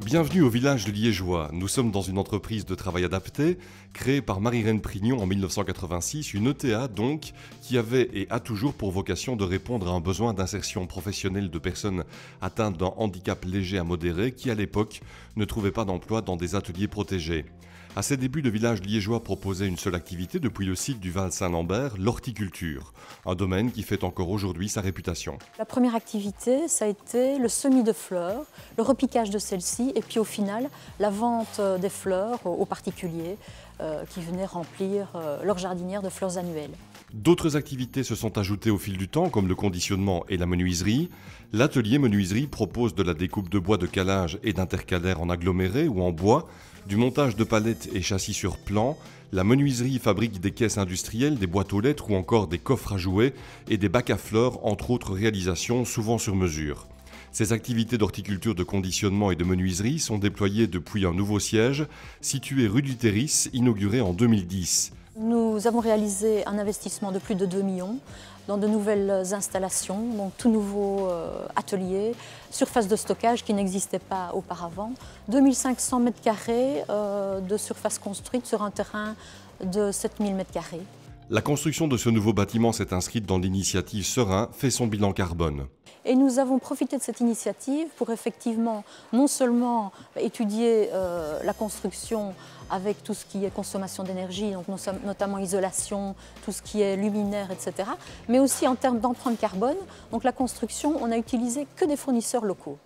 Bienvenue au village liégeois. Nous sommes dans une entreprise de travail adapté, créée par Marie-Reine Prignon en 1986, une ETA donc, qui avait et a toujours pour vocation de répondre à un besoin d'insertion professionnelle de personnes atteintes d'un handicap léger à modéré qui à l'époque ne trouvaient pas d'emploi dans des ateliers protégés. À ses débuts, le village liégeois proposait une seule activité depuis le site du Val-Saint-Lambert, l'horticulture, un domaine qui fait encore aujourd'hui sa réputation. La première activité, ça a été le semis de fleurs, le repiquage de celles-ci et puis au final, la vente des fleurs aux particuliers qui venaient remplir leur jardinière de fleurs annuelles. D'autres activités se sont ajoutées au fil du temps, comme le conditionnement et la menuiserie. L'atelier menuiserie propose de la découpe de bois de calage et d'intercalaires en aggloméré ou en bois, du montage de palettes et châssis sur plan. La menuiserie fabrique des caisses industrielles, des boîtes aux lettres ou encore des coffres à jouets et des bacs à fleurs, entre autres réalisations souvent sur mesure. Ces activités d'horticulture, de conditionnement et de menuiserie sont déployées depuis un nouveau siège situé rue du Terris, inauguré en 2010. Nous avons réalisé un investissement de plus de 2 millions dans de nouvelles installations, donc tout nouveau atelier, surface de stockage qui n'existait pas auparavant, 2500 m² de surface construite sur un terrain de 7000 m². La construction de ce nouveau bâtiment s'est inscrite dans l'initiative Serein fait son bilan carbone. Et nous avons profité de cette initiative pour effectivement non seulement étudier la construction avec tout ce qui est consommation d'énergie, donc notamment isolation, tout ce qui est luminaire, etc., mais aussi en termes d'empreinte carbone. Donc la construction, on n'a utilisé que des fournisseurs locaux.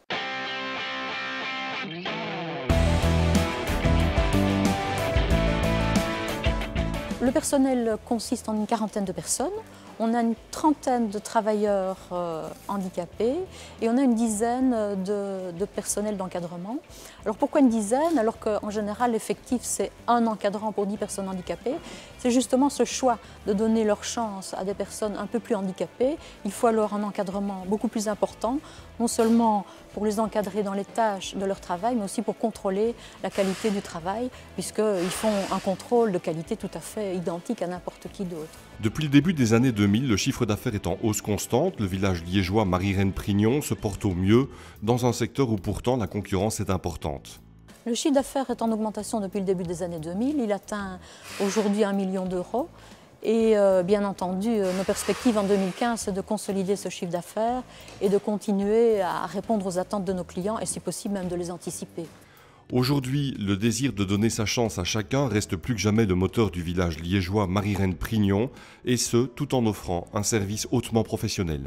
Le personnel consiste en une quarantaine de personnes. On a une trentaine de travailleurs handicapés et on a une dizaine de personnels d'encadrement. Alors pourquoi une dizaine alors qu'en général l'effectif c'est un encadrant pour 10 personnes handicapées? C'est justement ce choix de donner leur chance à des personnes un peu plus handicapées. Il faut alors un encadrement beaucoup plus important, non seulement pour les encadrer dans les tâches de leur travail, mais aussi pour contrôler la qualité du travail, puisqu'ils font un contrôle de qualité tout à fait identique à n'importe qui d'autre. Depuis le début des années 2000, le chiffre d'affaires est en hausse constante. Le village liégeois Marie-Reine Prignon se porte au mieux dans un secteur où pourtant la concurrence est importante. Le chiffre d'affaires est en augmentation depuis le début des années 2000. Il atteint aujourd'hui 1 million d'euros. Et bien entendu, nos perspectives en 2015, c'est de consolider ce chiffre d'affaires et de continuer à répondre aux attentes de nos clients et si possible même de les anticiper. Aujourd'hui, le désir de donner sa chance à chacun reste plus que jamais le moteur du village liégeois Marie-Reine Prignon, et ce, tout en offrant un service hautement professionnel.